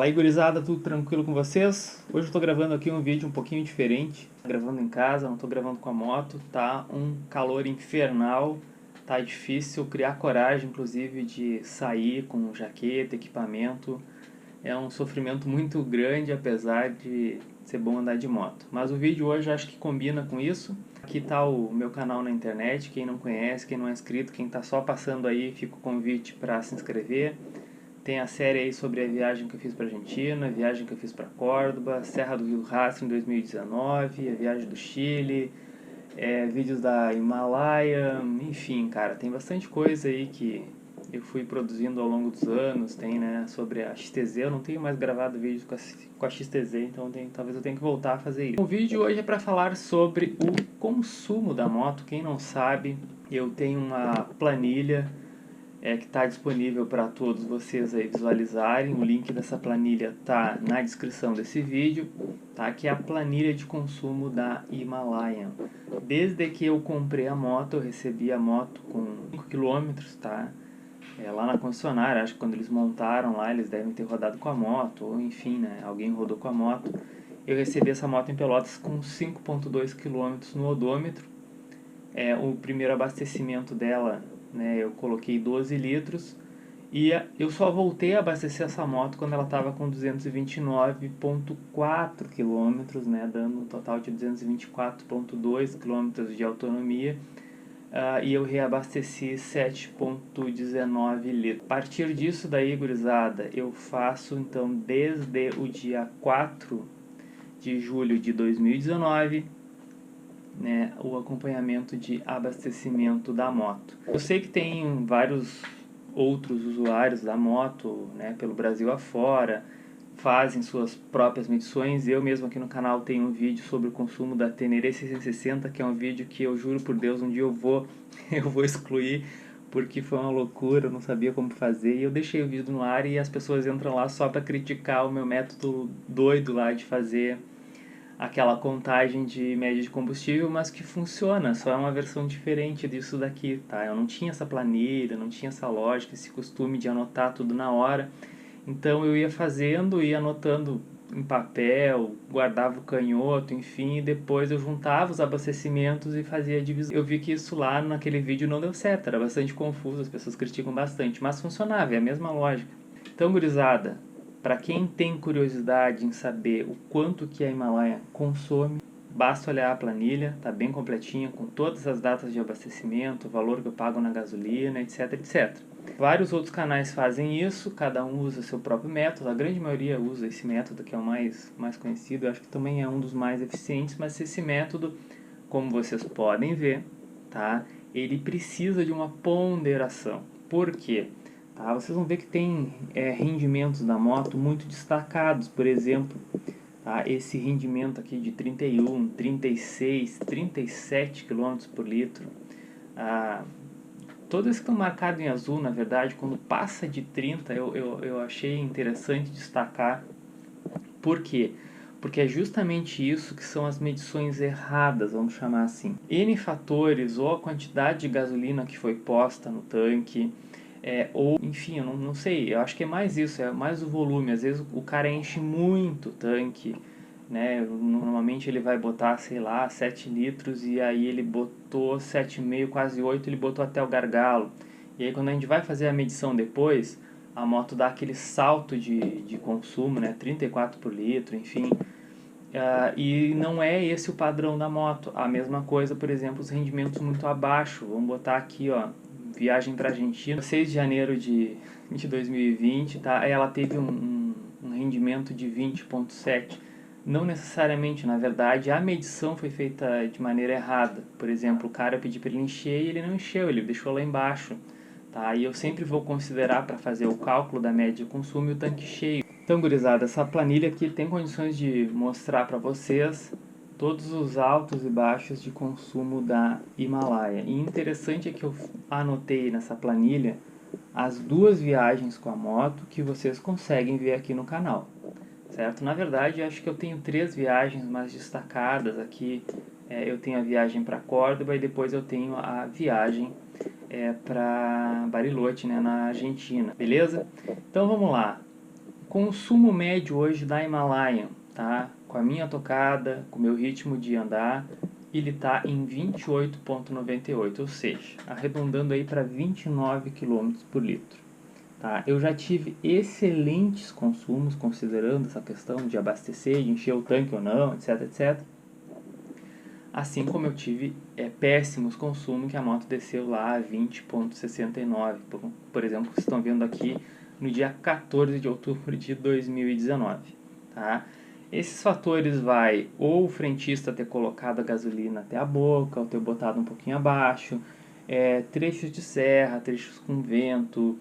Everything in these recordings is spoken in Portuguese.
Fala aí, gurizada, tudo tranquilo com vocês? Hoje eu tô gravando aqui um vídeo um pouquinho diferente. Gravando em casa, não tô gravando com a moto. Tá um calor infernal, tá difícil criar coragem, inclusive, de sair com jaqueta, equipamento. É um sofrimento muito grande, apesar de ser bom andar de moto. Mas o vídeo hoje acho que combina com isso. Aqui tá o meu canal na internet, quem não conhece, quem não é inscrito, quem tá só passando aí, fica o convite para se inscrever. Tem a série aí sobre a viagem que eu fiz para Argentina, a viagem que eu fiz para Córdoba, Serra do Rio Rastro em 2019, a viagem do Chile, vídeos da Himalaia, enfim, cara, tem bastante coisa aí que eu fui produzindo ao longo dos anos. Tem, né, sobre a XTZ. Eu não tenho mais gravado vídeos com a XTZ, então talvez eu tenha que voltar a fazer isso. O vídeo hoje é para falar sobre o consumo da moto. Quem não sabe, eu tenho uma planilha que está disponível para todos vocês aí visualizarem. O link dessa planilha está na descrição desse vídeo, tá? Que é a planilha de consumo da Himalayan. Desde que eu comprei a moto, eu recebi a moto com 5 km, tá? Lá na concessionária, acho que quando eles montaram lá, eles devem ter rodado com a moto, ou enfim, né? Alguém rodou com a moto. Eu recebi essa moto em Pelotas com 5,2 km no odômetro. O primeiro abastecimento dela, né, eu coloquei 12 litros e eu só voltei a abastecer essa moto quando ela estava com 229,4 km, né, dando um total de 224,2 km de autonomia. E eu reabasteci 7,19 litros. A partir disso daí, gurizada, eu faço então desde o dia 4 de julho de 2019, né, o acompanhamento de abastecimento da moto. Eu sei que tem vários outros usuários da moto, né, pelo Brasil afora, fazem suas próprias medições. Eu mesmo aqui no canal tenho um vídeo sobre o consumo da Tenere 660, que é um vídeo que eu juro por Deus, um dia eu vou excluir, porque foi uma loucura, eu não sabia como fazer, e eu deixei o vídeo no ar e as pessoas entram lá só para criticar o meu método doido lá de fazer aquela contagem de média de combustível, mas que funciona, só é uma versão diferente disso daqui, tá? Eu não tinha essa planilha, não tinha essa lógica, esse costume de anotar tudo na hora, então eu ia fazendo, ia anotando em papel, guardava o canhoto, enfim, e depois eu juntava os abastecimentos e fazia a divisão. Eu vi que isso lá naquele vídeo não deu certo, era bastante confuso, as pessoas criticam bastante, mas funcionava, é a mesma lógica. Então, gurizada, para quem tem curiosidade em saber o quanto que a Himalaia consome, basta olhar a planilha, tá bem completinha, com todas as datas de abastecimento, o valor que eu pago na gasolina, etc, etc. Vários outros canais fazem isso, cada um usa seu próprio método, a grande maioria usa esse método que é o mais conhecido, eu acho que também é um dos mais eficientes, mas esse método, como vocês podem ver, tá, ele precisa de uma ponderação. Por quê? Tá, vocês vão ver que tem rendimentos da moto muito destacados, por exemplo, tá, esse rendimento aqui de 31, 36, 37 km por litro. Todos esses que estão marcados em azul, na verdade, quando passa de 30, eu achei interessante destacar. Por quê? Porque é justamente isso que são as medições erradas, vamos chamar assim. N fatores, ou a quantidade de gasolina que foi posta no tanque, ou, enfim, eu não sei, eu acho que é mais isso, é mais o volume. Às vezes o cara enche muito o tanque, né? Normalmente ele vai botar, sei lá, 7 litros e aí ele botou 7,5, quase 8, ele botou até o gargalo. E aí quando a gente vai fazer a medição depois, a moto dá aquele salto de consumo, né? 34 por litro, enfim. E não é esse o padrão da moto. A mesma coisa, por exemplo, os rendimentos muito abaixo. Vamos botar aqui, ó, viagem para Argentina, 6 de janeiro de 2020, tá? Ela teve um rendimento de 20,7. Não necessariamente, na verdade, a medição foi feita de maneira errada. Por exemplo, o cara pediu para ele encher e ele não encheu, ele deixou lá embaixo. Tá? E eu sempre vou considerar para fazer o cálculo da média de consumo o tanque cheio. Então, gurizada, essa planilha aqui tem condições de mostrar para vocês todos os altos e baixos de consumo da Himalaia. E interessante é que eu anotei nessa planilha as 2 viagens com a moto que vocês conseguem ver aqui no canal, certo? Na verdade, acho que eu tenho 3 viagens mais destacadas aqui. Eu tenho a viagem para Córdoba e depois eu tenho a viagem para Bariloche, né, na Argentina, beleza? Então vamos lá. consumo médio hoje da Himalayan, tá? Com a minha tocada, com o meu ritmo de andar, ele está em 28,98, ou seja, arredondando aí para 29 km por litro. Tá? Eu já tive excelentes consumos, considerando essa questão de abastecer, de encher o tanque ou não, etc, etc. Assim como eu tive péssimos consumos, que a moto desceu lá a 20,69, por exemplo, que vocês estão vendo aqui no dia 14 de outubro de 2019. Tá? Esses fatores vai ou o frentista ter colocado a gasolina até a boca, ou ter botado um pouquinho abaixo, trechos de serra, trechos com vento,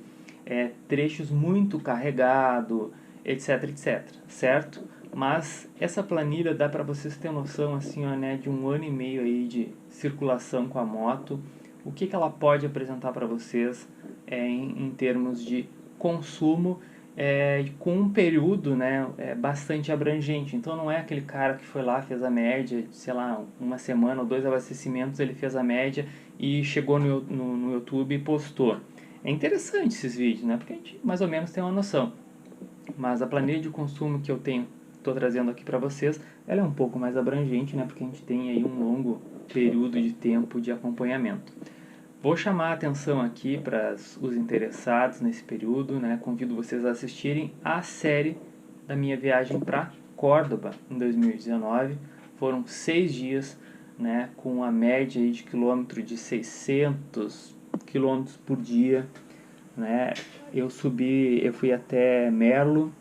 trechos muito carregado, etc, etc, certo? Mas essa planilha dá para vocês terem noção assim, ó, né, de 1 ano e meio aí de circulação com a moto, o que ela pode apresentar para vocês em termos de consumo, com um período, né, bastante abrangente. Então não é aquele cara que foi lá, fez a média, sei lá, uma semana ou 2 abastecimentos, ele fez a média e chegou no YouTube e postou. É interessante esses vídeos, né, porque a gente mais ou menos tem uma noção. Mas a planilha de consumo que eu estou trazendo aqui para vocês, ela é um pouco mais abrangente, né, porque a gente tem aí um longo período de tempo de acompanhamento. Vou chamar a atenção aqui para os interessados nesse período, né? Convido vocês a assistirem a série da minha viagem para Córdoba em 2019. Foram 6 dias, né? Com a média aí de quilômetro de 600 quilômetros por dia, né? Eu fui até Merlo,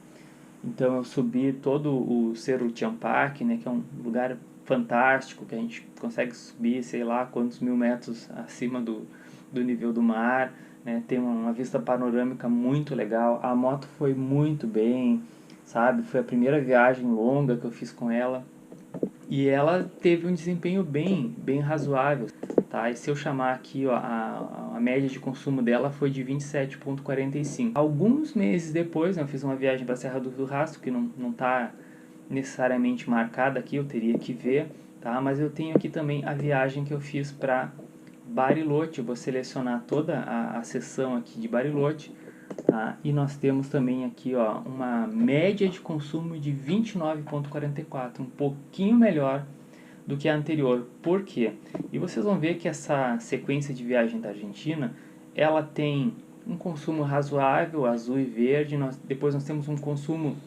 então eu subi todo o Cerro Champac, né? Que é um lugar fantástico, que a gente consegue subir, sei lá, quantos mil metros acima do nível do mar, né? Tem uma vista panorâmica muito legal, a moto foi muito bem, sabe? Foi a primeira viagem longa que eu fiz com ela, e ela teve um desempenho bem razoável, tá? E se eu chamar aqui, ó, a média de consumo dela foi de 27,45. Alguns meses depois, né, eu fiz uma viagem para a Serra do Rastro, que não tá necessariamente marcada aqui, eu teria que ver, tá? Mas eu tenho aqui também a viagem que eu fiz para Bariloche. Eu vou selecionar toda a seção aqui de Bariloche, tá? E nós temos também aqui, ó, uma média de consumo de 29,44, um pouquinho melhor do que a anterior. Por quê? E vocês vão ver que essa sequência de viagem da Argentina, ela tem um consumo razoável, azul e verde, depois nós temos um consumo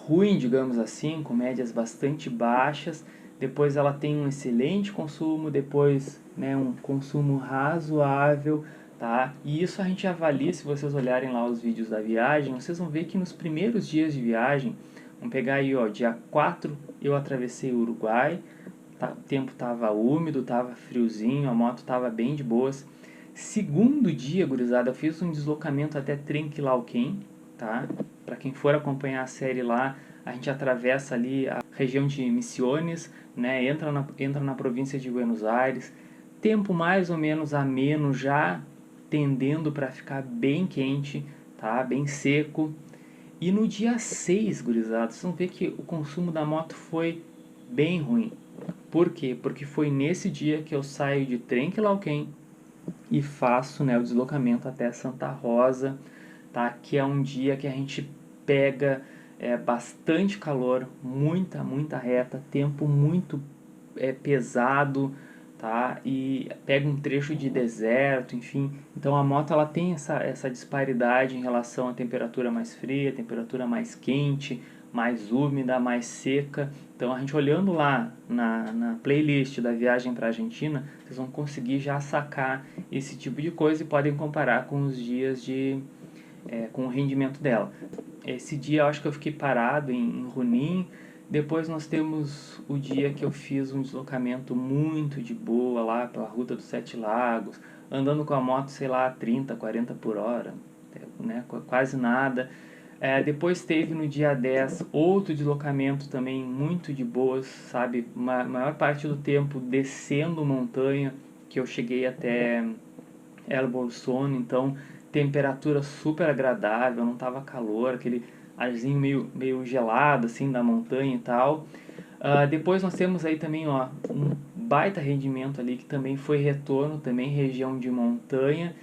ruim, digamos assim, com médias bastante baixas, depois ela tem um excelente consumo, depois, né, um consumo razoável, tá? E isso a gente avalia, se vocês olharem lá os vídeos da viagem, vocês vão ver que nos primeiros dias de viagem, vamos pegar aí, ó, dia 4 eu atravessei o Uruguai, tá, o tempo estava úmido, estava friozinho, a moto estava bem de boas. Segundo dia, gurizada, eu fiz um deslocamento até Trenquilauquén, tá? Para quem for acompanhar a série lá, a gente atravessa ali a região de Misiones, né? Entra na província de Buenos Aires. Tempo mais ou menos ameno, já tendendo para ficar bem quente, tá? Bem seco. E no dia 6, gurizada, vocês vão ver que o consumo da moto foi bem ruim. Por quê? Porque foi nesse dia que eu saio de Trenquilauquén e faço, né, o deslocamento até Santa Rosa, tá? Que é um dia que a gente pega bastante calor, muita reta, tempo muito pesado, tá? E pega um trecho de deserto, enfim. Então a moto ela tem essa disparidade em relação à temperatura mais fria, temperatura mais quente, mais úmida, mais seca. Então a gente olhando lá na playlist da viagem para a Argentina, vocês vão conseguir já sacar esse tipo de coisa e podem comparar com os dias com o rendimento dela. Esse dia eu acho que eu fiquei parado em Junín. Depois nós temos o dia que eu fiz um deslocamento muito de boa lá pela Ruta dos Sete Lagos, andando com a moto, sei lá, 30, 40 por hora, né, quase nada. Depois teve no dia 10 outro deslocamento também muito de boas, sabe? Maior parte do tempo descendo montanha, que eu cheguei até El Bolsón, então temperatura super agradável, não tava calor, aquele arzinho meio gelado assim da montanha e tal. Depois nós temos aí também, ó, um baita rendimento ali que também foi retorno, também região de montanha.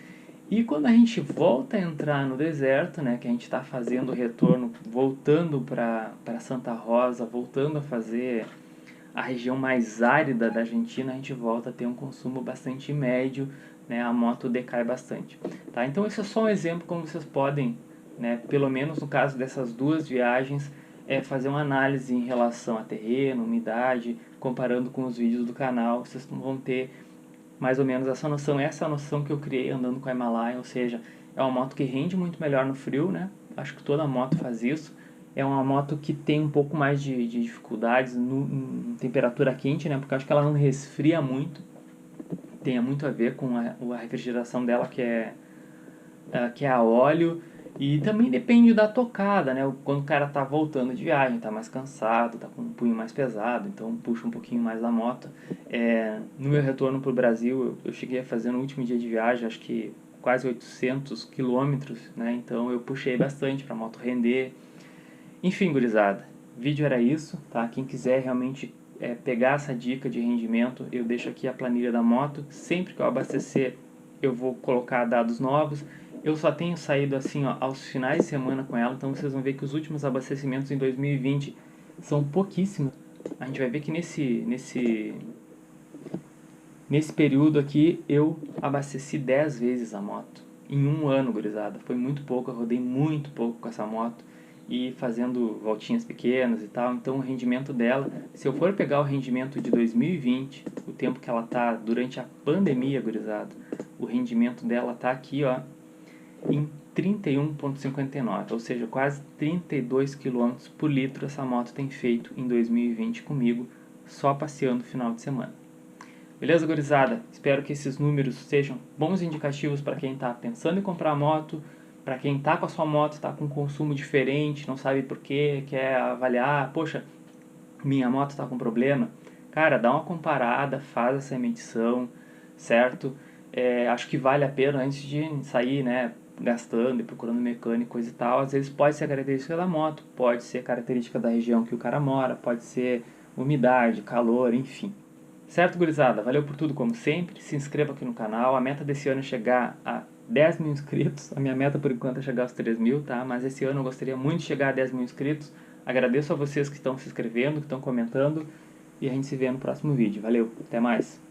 E quando a gente volta a entrar no deserto, né, que a gente está fazendo o retorno, voltando para Santa Rosa, voltando a fazer a região mais árida da Argentina, a gente volta a ter um consumo bastante médio, né, a moto decai bastante. Tá? Então esse é só um exemplo como vocês podem, né, pelo menos no caso dessas duas viagens, fazer uma análise em relação a terreno, umidade, comparando com os vídeos do canal, vocês vão ter mais ou menos essa noção. Essa é a noção que eu criei andando com a Himalaia, ou seja, é uma moto que rende muito melhor no frio, né? Acho que toda moto faz isso. É uma moto que tem um pouco mais de dificuldades em temperatura quente, né? Porque eu acho que ela não resfria muito. Tem muito a ver com a refrigeração dela, que é a óleo. E também depende da tocada, né? Quando o cara tá voltando de viagem, tá mais cansado, tá com um punho mais pesado, então puxa um pouquinho mais da moto. No meu retorno pro Brasil, eu cheguei a fazer no último dia de viagem, acho que quase 800 quilômetros, né? Então eu puxei bastante pra moto render. Enfim, gurizada, o vídeo era isso, tá? Quem quiser realmente pegar essa dica de rendimento, eu deixo aqui a planilha da moto. Sempre que eu abastecer, eu vou colocar dados novos. Eu só tenho saído assim, ó, aos finais de semana com ela, então vocês vão ver que os últimos abastecimentos em 2020 são pouquíssimos. A gente vai ver que nesse período aqui eu abasteci 10 vezes a moto. Em um ano, gurizada. Foi muito pouco, eu rodei muito pouco com essa moto e fazendo voltinhas pequenas e tal. Então o rendimento dela, se eu for pegar o rendimento de 2020, o tempo que ela tá durante a pandemia, gurizada, o rendimento dela tá aqui, ó, em 31,59, ou seja, quase 32 km por litro essa moto tem feito em 2020 comigo, só passeando no final de semana. Beleza, gurizada? Espero que esses números sejam bons indicativos para quem está pensando em comprar moto, para quem está com a sua moto, está com um consumo diferente, não sabe por quê, quer avaliar, poxa, minha moto está com problema. Cara, dá uma comparada, faz essa medição, certo? Acho que vale a pena antes de sair, né, gastando e procurando mecânico, coisa e tal. Às vezes pode ser característica da moto, pode ser característica da região que o cara mora, pode ser umidade, calor, enfim. Certo, gurizada? Valeu por tudo, como sempre. Se inscreva aqui no canal. A meta desse ano é chegar a 10 mil inscritos. A minha meta, por enquanto, é chegar aos 3 mil, tá? Mas esse ano eu gostaria muito de chegar a 10 mil inscritos. Agradeço a vocês que estão se inscrevendo, que estão comentando. E a gente se vê no próximo vídeo. Valeu, até mais!